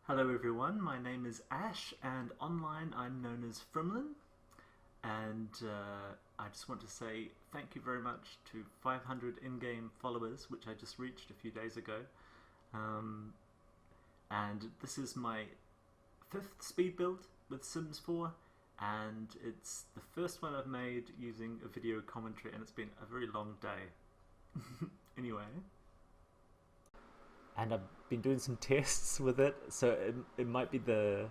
Hello everyone, my name is Ash and online I'm known as Frimlin, and I just want to say thank you very much to 500 in-game followers, which I just reached a few days ago. And this is my 5th speed build with Sims 4, and it's the first one I've made using a video commentary, and it's been a very long day. Anyway. And I've been doing some tests with it, so it might be the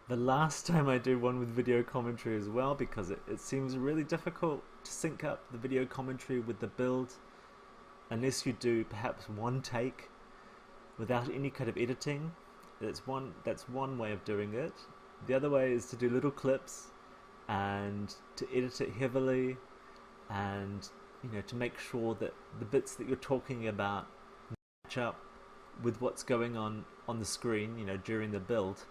last time I do one with video commentary as well, because it seems really difficult to sync up the video commentary with the build unless you do perhaps one take without any kind of editing. That's one way of doing it. The other way is to do little clips and to edit it heavily, and to make sure that the bits that you're talking about match up with what's going on the screen, during the build.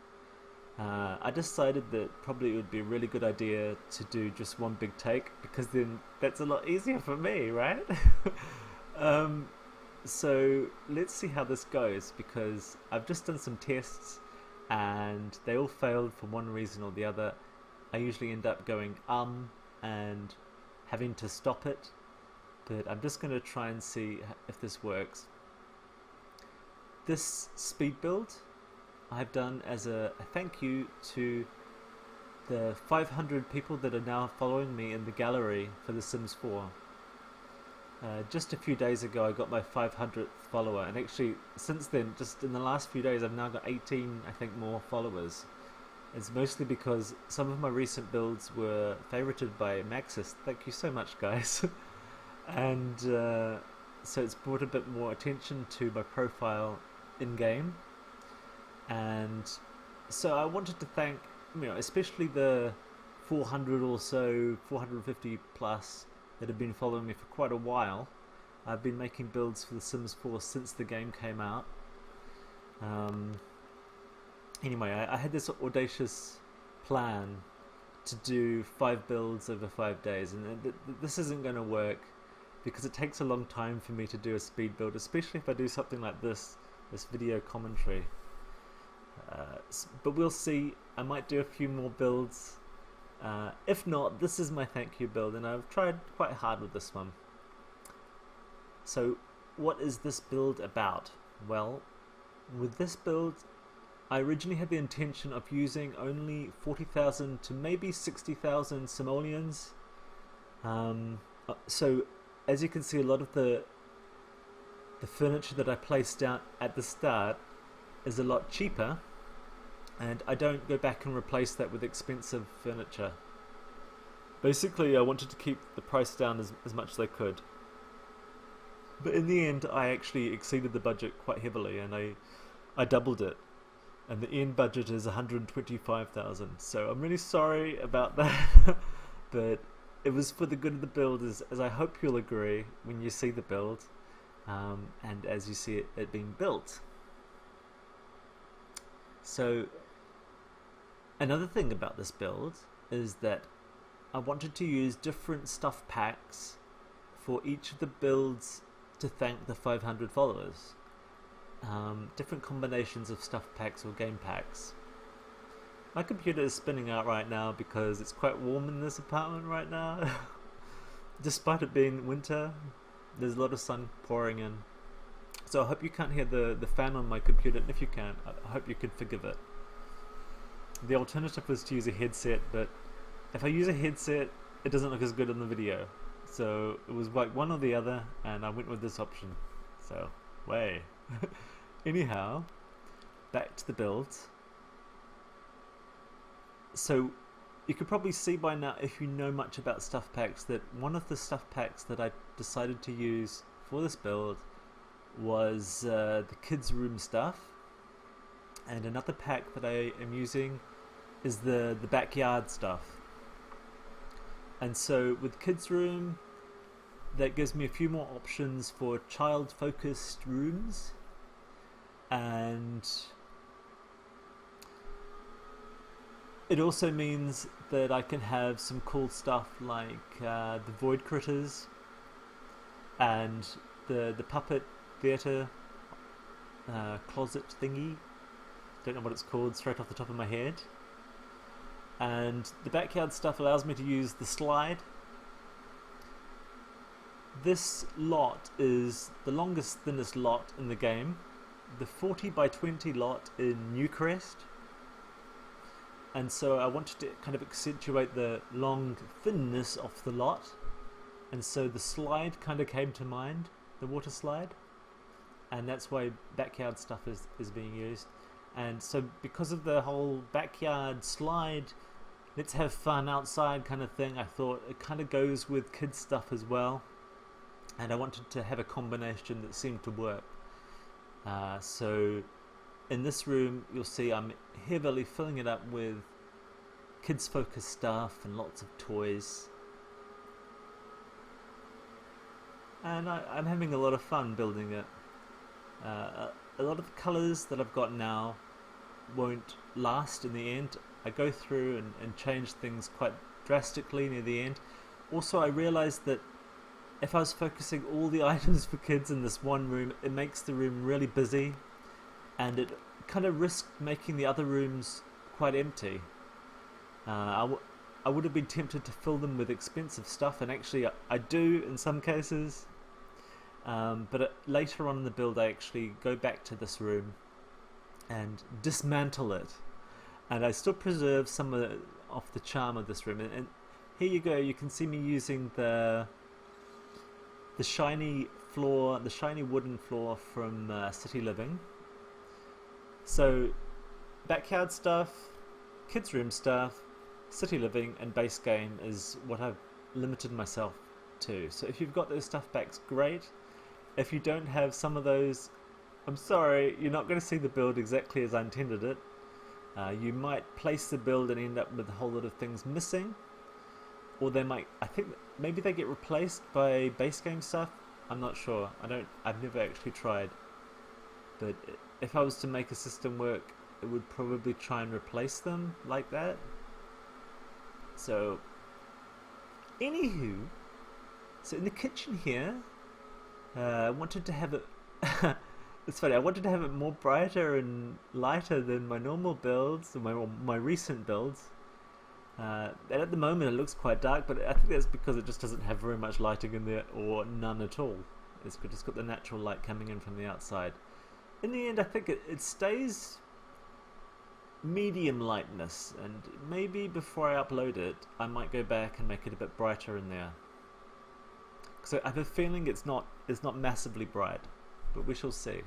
I decided that probably it would be a really good idea to do just one big take, because then that's a lot easier for me, right? So let's see how this goes, because I've just done some tests and they all failed for one reason or the other. I usually end up going and having to stop it, but I'm just going to try and see if this works. This speed build I've done as a thank you to the 500 people that are now following me in the gallery for The Sims 4. Just a few days ago I got my 500th follower, and actually since then, just in the last few days, I've now got 18, I think, more followers. It's mostly because some of my recent builds were favorited by Maxis. Thank you so much, guys. And so it's brought a bit more attention to my profile in-game, and so I wanted to thank especially the 400 or so, 450 plus that have been following me for quite a while. I've been making builds for The Sims 4 since the game came out. Anyway, I had this audacious plan to do 5 builds over 5 days, and this isn't going to work because it takes a long time for me to do a speed build, especially if I do something like this video commentary. But we'll see. I might do a few more builds. If not, this is my thank you build, and I've tried quite hard with this one. So what is this build about? Well, with this build I originally had the intention of using only 40,000 to maybe 60,000 simoleons. So as you can see, a lot of the furniture that I placed down at the start is a lot cheaper, and I don't go back and replace that with expensive furniture. Basically, I wanted to keep the price down as much as I could. But in the end, I actually exceeded the budget quite heavily, and I doubled it. And the end budget is 125,000. So I'm really sorry about that, but it was for the good of the build, as I hope you'll agree when you see the build. And as you see it being built. So another thing about this build is that I wanted to use different stuff packs for each of the builds to thank the 500 followers. Different combinations of stuff packs or game packs. My computer is spinning out right now because it's quite warm in this apartment right now. Despite it being winter, there's a lot of sun pouring in. So I hope you can't hear the fan on my computer, and if you can, I hope you can forgive it. The alternative was to use a headset, but if I use a headset, it doesn't look as good on the video. So it was like one or the other, and I went with this option. So, way. Anyhow, back to the build. So you could probably see by now, if you know much about stuff packs, that one of the stuff packs that I decided to use for this build was the kids' room stuff, and another pack that I am using is the backyard stuff. And so with kids' room, that gives me a few more options for child-focused rooms, and it also means that I can have some cool stuff like the void critters and the puppet theatre closet thingy don't know what it's called straight off the top of my head. And the backyard stuff allows me to use the slide. This lot is the longest, thinnest lot in the game. The 40 by 20 lot in Newcrest. And so I wanted to kind of accentuate the long thinness of the lot. And so the slide kind of came to mind, the water slide. And that's why backyard stuff is being used. And so because of the whole backyard slide, let's have fun outside kind of thing, I thought it kind of goes with kids stuff as well. And I wanted to have a combination that seemed to work. So in this room, you'll see I'm heavily filling it up with kids focused stuff and lots of toys. And I'm having a lot of fun building it. A lot of the colours that I've got now won't last in the end. I go through and change things quite drastically near the end. Also, I realised that if I was focusing all the items for kids in this one room, it makes the room really busy, and it kind of risked making the other rooms quite empty. I would have been tempted to fill them with expensive stuff, and actually I do in some cases. But later on in the build, I actually go back to this room and dismantle it, and I still preserve some of the charm of this room. And here you go. You can see me using the shiny floor, the shiny wooden floor from City Living. So backyard stuff, kids room stuff, City Living, and base game is what I've limited myself to. So if you've got those stuff packs, great. If you don't have some of those, I'm sorry, you're not going to see the build exactly as I intended it. You might place the build and end up with a whole lot of things missing. Or they might, I think maybe they get replaced by base game stuff. I'm not sure. I've never actually tried. But if I was to make a system work, it would probably try and replace them like that. So, anywho, so in the kitchen here, I wanted to have it. It's funny. I wanted to have it more brighter and lighter than my normal builds, or my recent builds. And at the moment, it looks quite dark, but I think that's because it just doesn't have very much lighting in there, or none at all. It's just got the natural light coming in from the outside. In the end, I think it stays medium lightness, and maybe before I upload it, I might go back and make it a bit brighter in there. So I have a feeling it's not massively bright, but we shall see.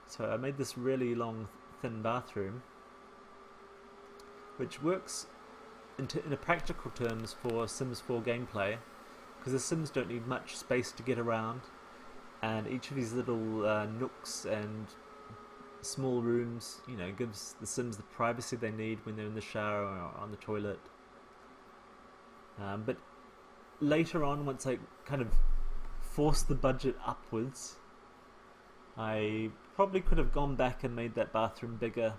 So I made this really long, thin bathroom, which works in a practical terms for Sims 4 gameplay, because the Sims don't need much space to get around, and each of these little nooks and small rooms, gives the Sims the privacy they need when they're in the shower or on the toilet. But later on, once I kind of force the budget upwards, I probably could have gone back and made that bathroom bigger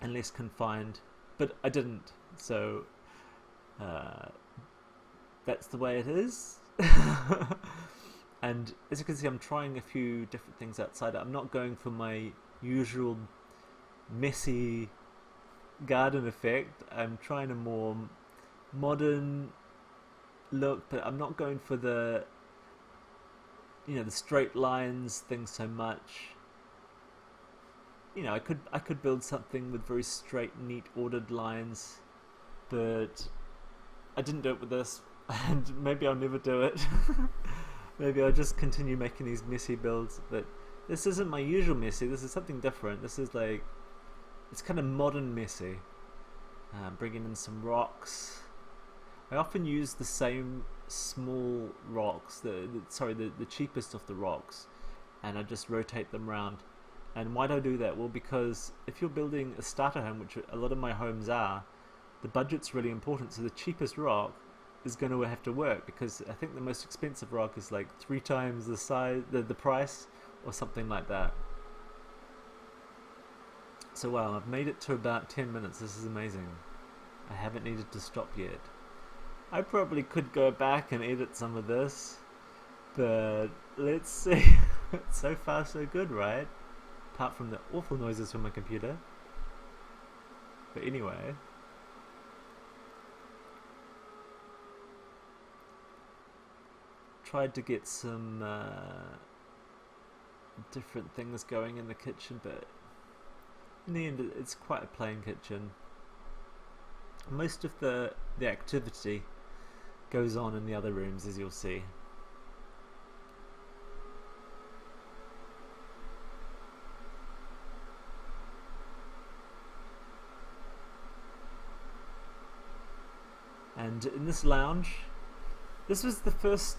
and less confined, but I didn't, so that's the way it is. And as you can see, I'm trying a few different things outside. I'm not going for my usual messy garden effect. I'm trying a more modern look, but I'm not going for the the straight lines thing so much. I could build something with very straight, neat, ordered lines, but I didn't do it with this, and maybe I'll never do it. Maybe I'll just continue making these messy builds, but this isn't my usual messy. This is something different. This is like, it's kind of modern messy. Bringing in some rocks. I often use the same small rocks, the cheapest of the rocks, and I just rotate them around. And why do I do that? Well, because if you're building a starter home, which a lot of my homes are, the budget's really important. So the cheapest rock is going to have to work, because I think the most expensive rock is like 3 times the size, the price, or something like that. So wow, I've made it to about 10 minutes. This is amazing. I haven't needed to stop yet. I probably could go back and edit some of this, but let's see. So far so good, right? Apart from the awful noises from my computer. But anyway, tried to get some different things going in the kitchen, but in the end it's quite a plain kitchen. Most of the activity goes on in the other rooms, as you'll see. And in this lounge, this was the first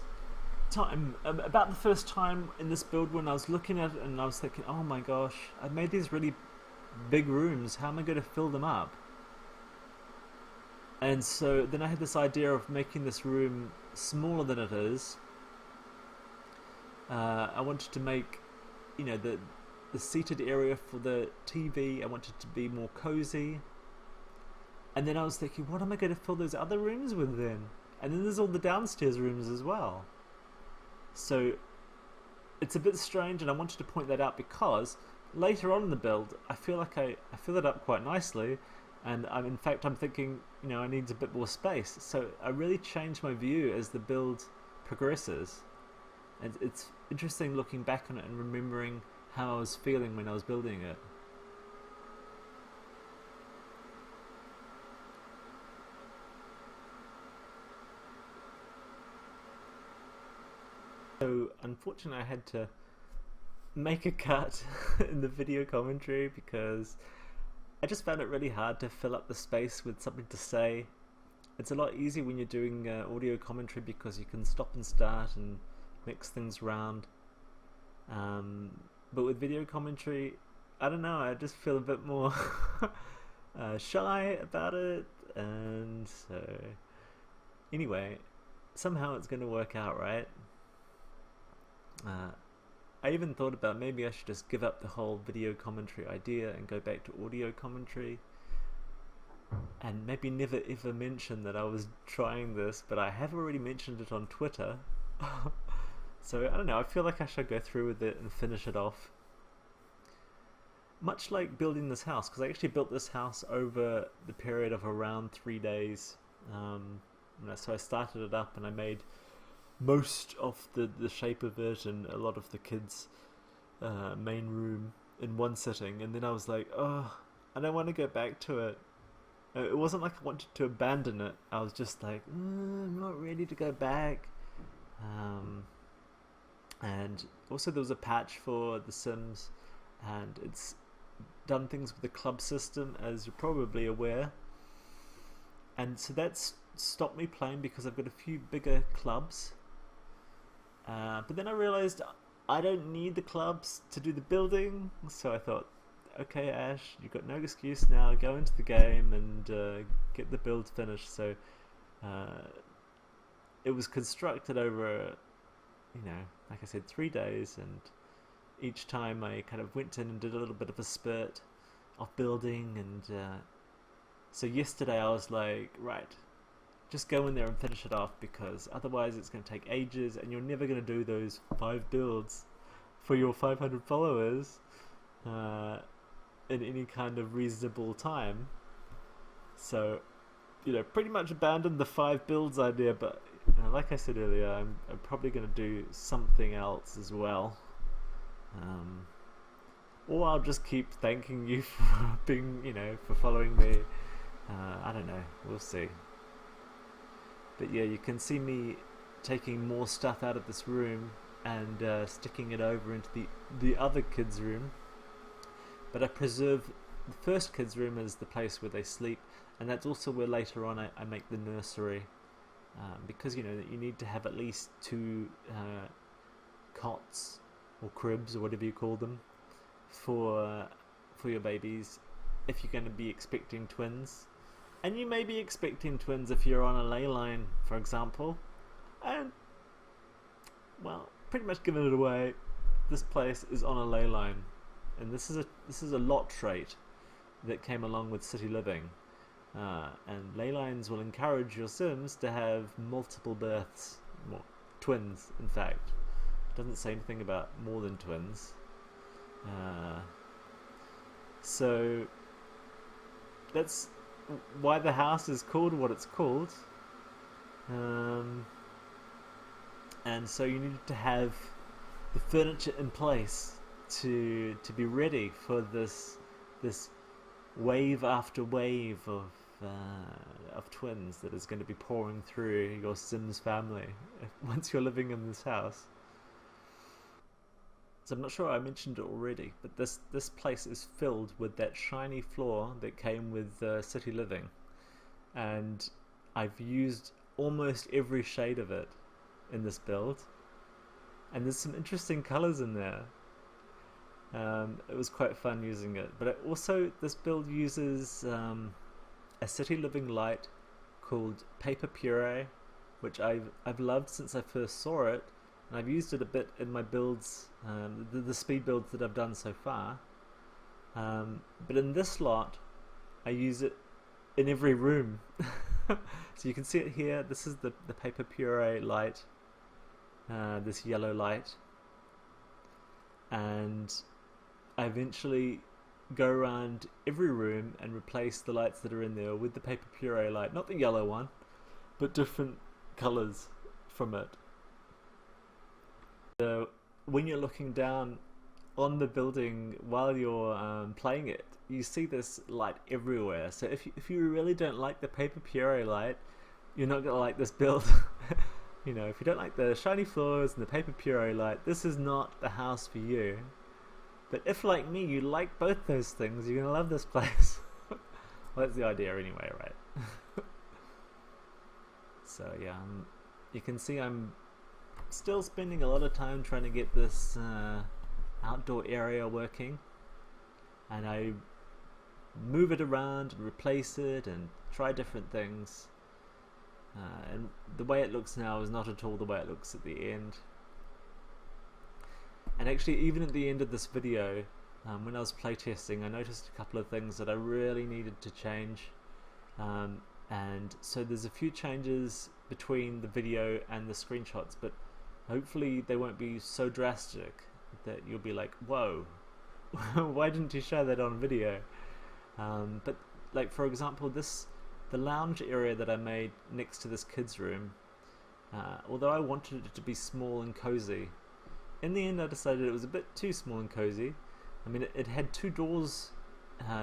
time, about the first time in this build when I was looking at it and I was thinking, oh my gosh, I've made these really big rooms, how am I going to fill them up? And so then I had this idea of making this room smaller than it is. I wanted to make, you know, the seated area for the TV, I wanted to be more cozy. And then I was thinking, what am I going to fill those other rooms with then? And then there's all the downstairs rooms as well. So it's a bit strange, and I wanted to point that out because later on in the build, I feel like I fill it up quite nicely, and in fact I'm thinking, you know, I need a bit more space. So I really changed my view as the build progresses, and it's interesting looking back on it and remembering how I was feeling when I was building it. So unfortunately I had to make a cut in the video commentary because I just found it really hard to fill up the space with something to say. It's a lot easier when you're doing audio commentary because you can stop and start and mix things around. But with video commentary, I don't know, I just feel a bit more shy about it, and so anyway, somehow it's going to work out, right? I even thought about maybe I should just give up the whole video commentary idea and go back to audio commentary, and maybe never ever mention that I was trying this, but I have already mentioned it on Twitter. So I don't know, I feel like I should go through with it and finish it off. Much like building this house, because I actually built this house over the period of around 3 days. So I started it up and I made most of the shape of it and a lot of the kids' main room in one sitting, and then I was like, oh, I don't want to go back to it. It wasn't like I wanted to abandon it, I was just like, I'm not ready to go back. And also there was a patch for The Sims, and it's done things with the club system, as you're probably aware, and so that's stopped me playing because I've got a few bigger clubs. But then I realized I don't need the clubs to do the building, so I thought, okay Ash, you've got no excuse now, go into the game and get the build finished. So it was constructed over, you know, like I said, 3 days, and each time I kind of went in and did a little bit of a spurt of building, and so yesterday I was like, right, just go in there and finish it off, because otherwise it's going to take ages and you're never going to do those 5 builds for your 500 followers in any kind of reasonable time. So, you know, pretty much abandoned the 5 builds idea, but like I said earlier, I'm probably going to do something else as well. Or I'll just keep thanking you for being, you know, for following me. I don't know, we'll see. But yeah, you can see me taking more stuff out of this room and sticking it over into the other kids' room. But I preserve the first kids' room as the place where they sleep, and that's also where later on I make the nursery. Because, you know, you need to have at least 2 cots or cribs or whatever you call them for your babies if you're going to be expecting twins. And you may be expecting twins if you're on a Leyline, for example. And, well, pretty much giving it away, this place is on a Leyline. And this is a lot trait that came along with city living. And Leylines will encourage your Sims to have multiple births, well, twins in fact. It doesn't say anything about more than twins. So that's why the house is called what it's called. And so you need to have the furniture in place to be ready for this wave after wave of twins that is going to be pouring through your Sims family once you're living in this house. So I'm not sure I mentioned it already, but this place is filled with that shiny floor that came with City Living, and I've used almost every shade of it in this build, and there's some interesting colors in there. It was quite fun using it, but this build uses a City Living light called Paper Puree, which I've loved since I first saw it, and I've used it a bit in my builds, the speed builds that I've done so far. But in this lot, I use it in every room. So you can see it here. This is the Paper Puree light, this yellow light, and I eventually go around every room and replace the lights that are in there with the Paper Puree light, not the yellow one, but different colors from it. So when you're looking down on the building while you're playing it, you see this light everywhere. So if you really don't like the Paper Puree light, you're not gonna like this build. You know, if you don't like the shiny floors and the Paper Puree light, this is not the house for you. But if, like me, you like both those things, you're gonna love this place. Well, that's the idea anyway, right? So yeah, you can see I'm still spending a lot of time trying to get this outdoor area working, and I move it around and replace it and try different things, and the way it looks now is not at all the way it looks at the end. And actually, even at the end of this video, when I was playtesting, I noticed a couple of things that I really needed to change, and so there's a few changes between the video and the screenshots, but hopefully they won't be so drastic that you'll be like, whoa, why didn't you show that on video? But like, for example, the lounge area that I made next to this kids room, although I wanted it to be small and cozy, in the end I decided it was a bit too small and cozy. I mean, it had two doors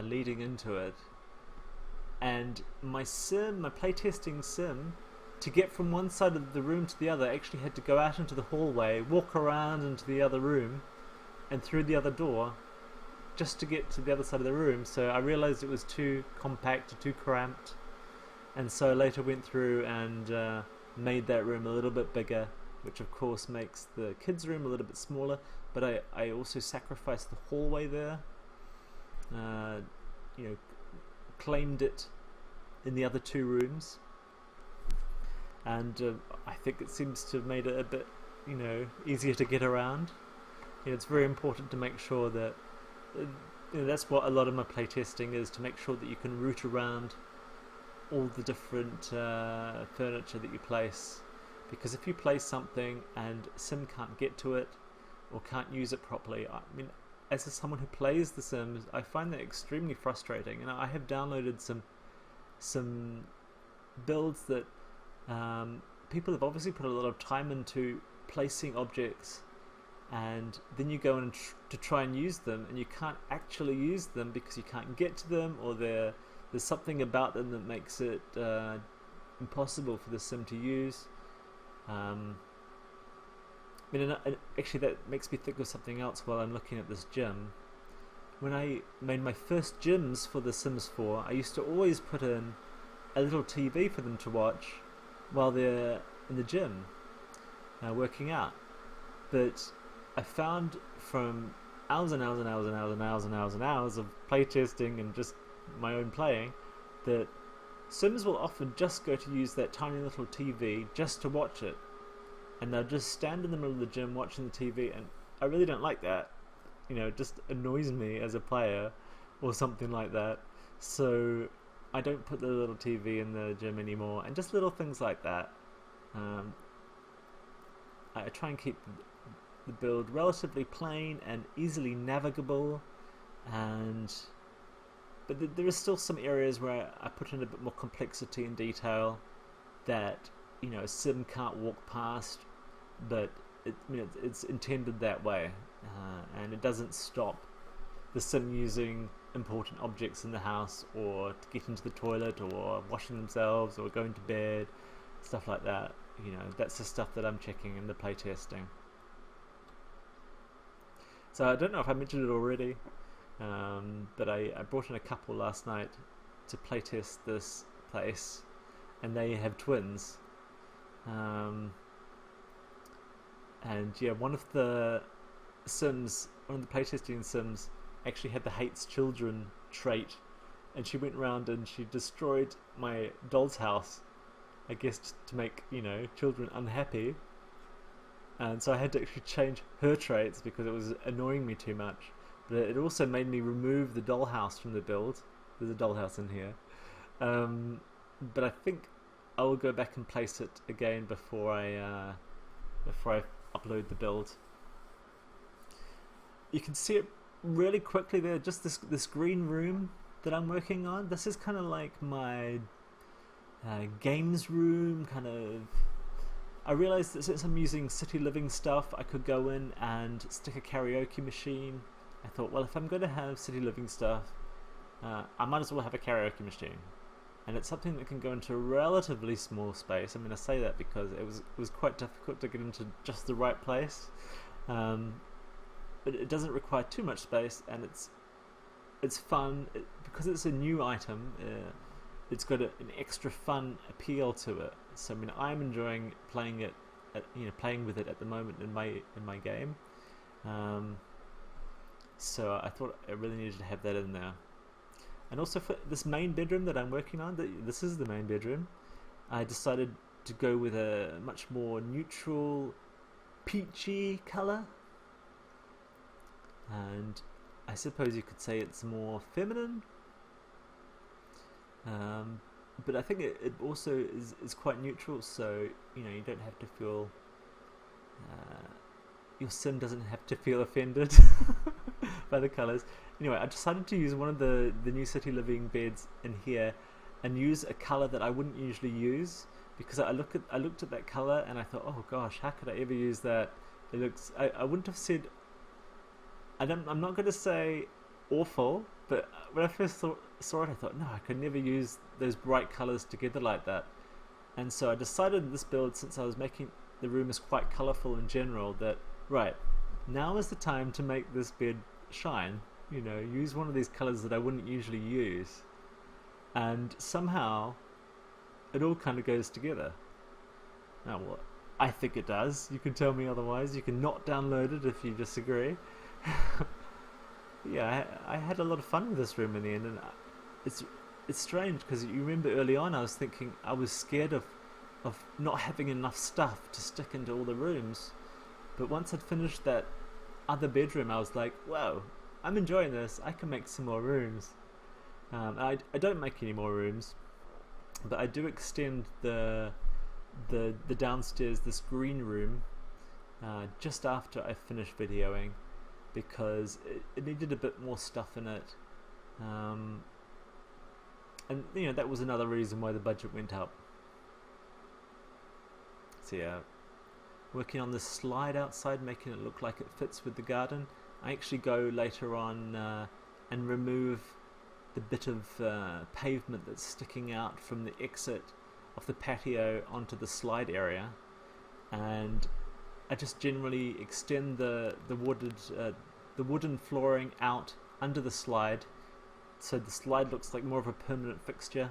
leading into it, and my playtesting sim, to get from one side of the room to the other, actually had to go out into the hallway, walk around into the other room, and through the other door, just to get to the other side of the room. So I realized it was too compact, too cramped, and so I later went through and made that room a little bit bigger, which of course makes the kids' room a little bit smaller, but I also sacrificed the hallway there, you know, claimed it in the other two rooms, and I think it seems to have made it a bit, you know, easier to get around. You know, it's very important to make sure that, you know, that's what a lot of my playtesting is, to make sure that you can route around all the different furniture that you place. Because if you place something and Sim can't get to it or can't use it properly, I mean, as someone who plays The Sims, I find that extremely frustrating. And I have downloaded some builds that people have obviously put a lot of time into placing objects, and then you go in to try and use them, and you can't actually use them because you can't get to them, or there's something about them that makes it impossible for the Sim to use. I mean, actually that makes me think of something else while I'm looking at this gym. When I made my first gyms for The Sims 4, I used to always put in a little TV for them to watch while they're in the gym working out. But I found from hours and hours and hours and hours and hours and hours and hours of playtesting and just my own playing, that Sims will often just go to use that tiny little TV just to watch it, and they'll just stand in the middle of the gym watching the TV, and I really don't like that. You know, it just annoys me as a player or something like that. So I don't put the little TV in the gym anymore, and just little things like that. Um, I try and keep the build relatively plain and easily navigable, but there is still some areas where I put in a bit more complexity and detail that a sim can't walk past, but it's intended that way, and it doesn't stop the sim using important objects in the house, or to get into the toilet, or washing themselves, or going to bed, stuff like that. That's the stuff that I'm checking in the playtesting. So I don't know if I mentioned it already, but I brought in a couple last night to playtest this place, and they have twins. And yeah, one of the playtesting sims actually had the hates children trait, and she went around and she destroyed my doll's house, I guess to make children unhappy. And so I had to actually change her traits because it was annoying me too much. But it also made me remove the dollhouse from the build. There's a dollhouse in here. But I think I will go back and place it again before I upload the build. You can see it really quickly there, just this green room that I'm working on. This is kind of like my games room, kind of. I realised that since I'm using city living stuff, I could go in and stick a karaoke machine. I thought, well, if I'm going to have city living stuff, I might as well have a karaoke machine. And it's something that can go into a relatively small space. I mean, I say that because it was quite difficult to get into just the right place. But it doesn't require too much space, and it's fun because it's a new item. It's got an extra fun appeal to it. So I mean, I'm enjoying playing with it at the moment in my game. So I thought I really needed to have that in there. And also for this main bedroom that I'm working on, this is the main bedroom, I decided to go with a much more neutral, peachy colour. And I suppose you could say it's more feminine. But I think it also is quite neutral, so you don't have to feel your sim doesn't have to feel offended by the colours. Anyway, I decided to use one of the new city living beds in here and use a colour that I wouldn't usually use, because I looked at that colour and I thought, oh gosh, how could I ever use that? It looks, I wouldn't have said, I'm not going to say awful, but when I first saw it, I thought, no, I could never use those bright colours together like that. And so I decided in this build, since I was making the room is quite colourful in general, that right, now is the time to make this bed shine. Use one of these colours that I wouldn't usually use. And somehow, it all kind of goes together. Now, well, I think it does. You can tell me otherwise. You can not download it if you disagree. Yeah, I had a lot of fun with this room in the end, and it's strange because you remember early on I was thinking I was scared of not having enough stuff to stick into all the rooms, but once I'd finished that other bedroom I was like, whoa, I'm enjoying this, I can make some more rooms. I don't make any more rooms, but I do extend the downstairs, this green room, just after I finished videoing, because it needed a bit more stuff in it, and that was another reason why the budget went up. So yeah, working on the slide outside, making it look like it fits with the garden. I actually go later on and remove the bit of pavement that's sticking out from the exit of the patio onto the slide area, and I just generally extend the wooden flooring out under the slide, so the slide looks like more of a permanent fixture.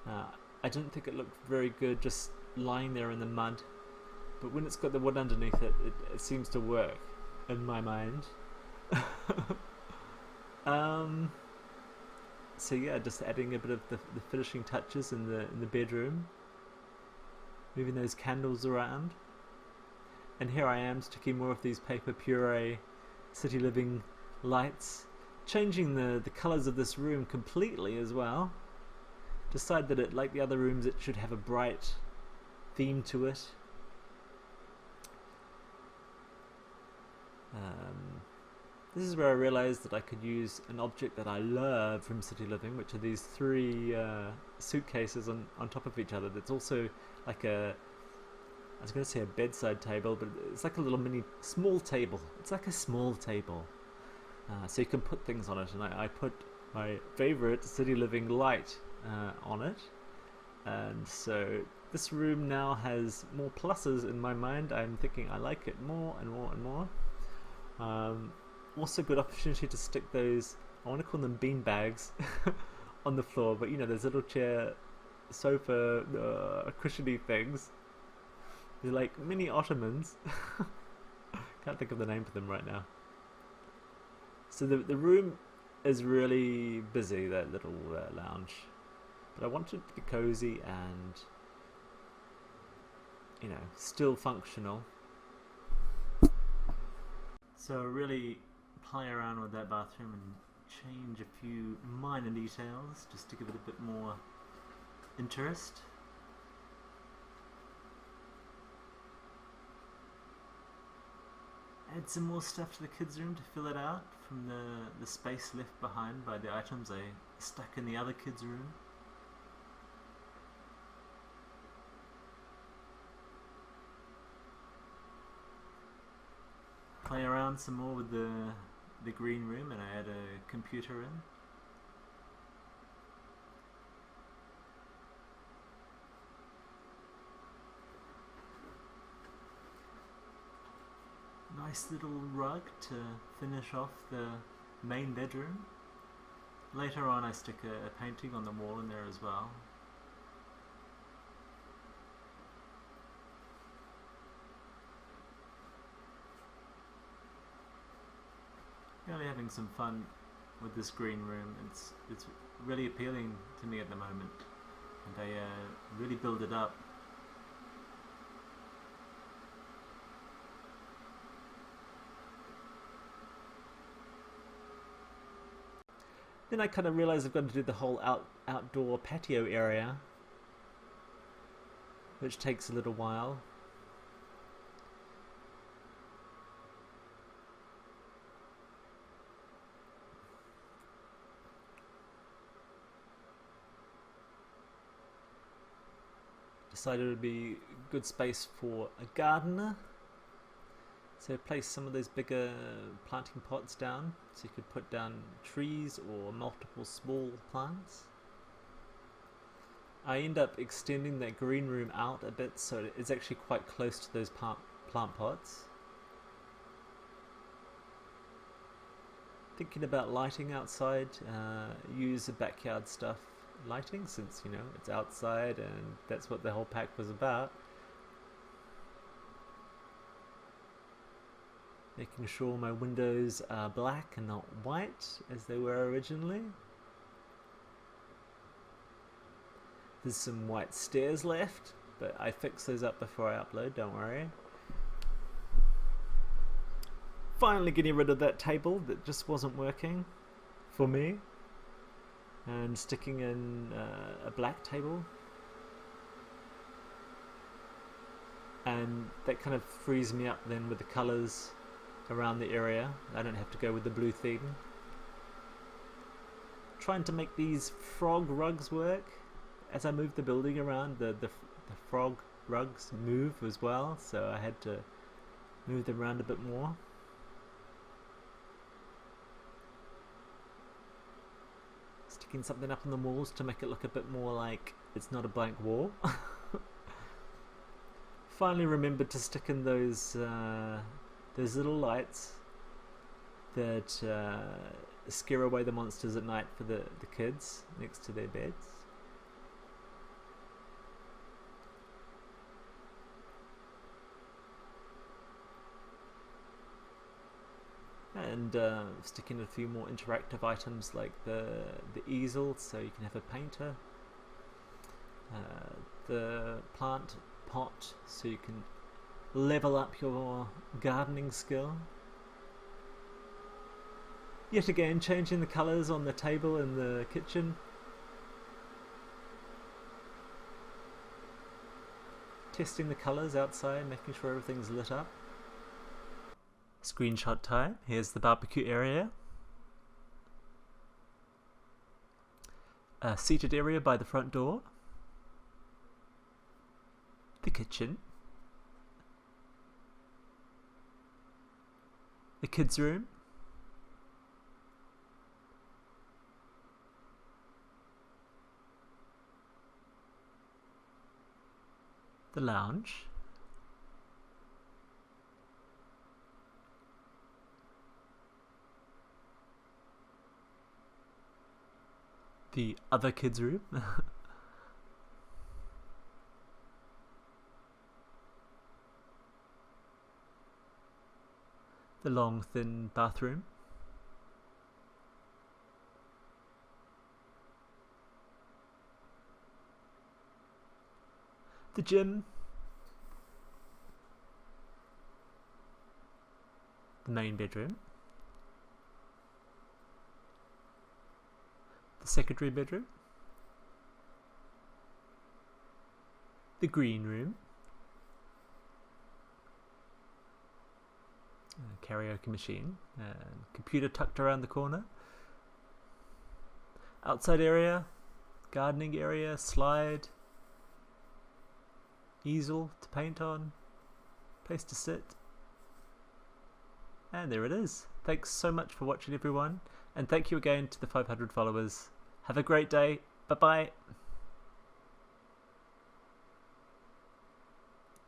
I didn't think it looked very good just lying there in the mud, but when it's got the wood underneath it, it seems to work in my mind. So yeah, just adding a bit of the finishing touches in the bedroom, moving those candles around, and here I am sticking more of these paper puree city living lights, changing the colours of this room completely as well. decide that it, like the other rooms, it should have a bright theme to it. This is where I realised that I could use an object that I love from City Living, which are these 3 suitcases on top of each other. That's also like I was going to say a bedside table, but it's like a little small table. It's like a small table. So you can put things on it, and I put my favourite City Living light on it. And so this room now has more pluses in my mind. I'm thinking I like it more and more and more. Also good opportunity to stick those, I want to call them bean bags, on the floor, but you know, those little chair, sofa, cushiony things. They're like mini ottomans. Can't think of the name for them right now. So the room is really busy, that little lounge. But I want it to be cozy and, you know, still functional. So really play around with that bathroom and change a few minor details just to give it a bit more interest. Add some more stuff to the kids' room to fill it out from the space left behind by the items I stuck in the other kids' room. Play around some more with the green room, and I add a computer in. Nice little rug to finish off the main bedroom. Later on I stick a painting on the wall in there as well. Really having some fun with this green room. It's really appealing to me at the moment, and I really build it up. Then I kind of realised I've got to do the whole outdoor patio area, which takes a little while. Decided it would be good space for a gardener, so place some of those bigger planting pots down so you could put down trees or multiple small plants. I end up extending that green room out a bit so it's actually quite close to those plant pots. Thinking about lighting outside, use the backyard stuff lighting, since, you know, it's outside and that's what the whole pack was about. Making sure my windows are black and not white as they were originally. There's some white stairs left, but I fix those up before I upload, don't worry. Finally getting rid of that table that just wasn't working for me, and sticking in a black table, and that kind of frees me up then with the colours around the area. I don't have to go with the blue theme. Trying to make these frog rugs work. As I move the building around, the frog rugs move as well, so I had to move them around a bit more. Sticking something up on the walls to make it look a bit more like it's not a blank wall. Finally remembered to stick in those little lights that scare away the monsters at night for the kids next to their beds. And sticking a few more interactive items like the easel, so you can have a painter, the plant pot, so you can level up your gardening skill. Yet again, changing the colours on the table in the kitchen. testing the colours outside, making sure everything's lit up. Screenshot time. Here's the barbecue area. A seated area by the front door. The kitchen. The kids' room. The lounge. The other kids' room. The long, thin bathroom. The gym. The main bedroom. The secondary bedroom. The green room. Karaoke machine. Computer tucked around the corner. Outside area. Gardening area. Slide. Easel to paint on. Place to sit. And there it is. Thanks so much for watching, everyone. And thank you again to the 500 followers. Have a great day. Bye bye.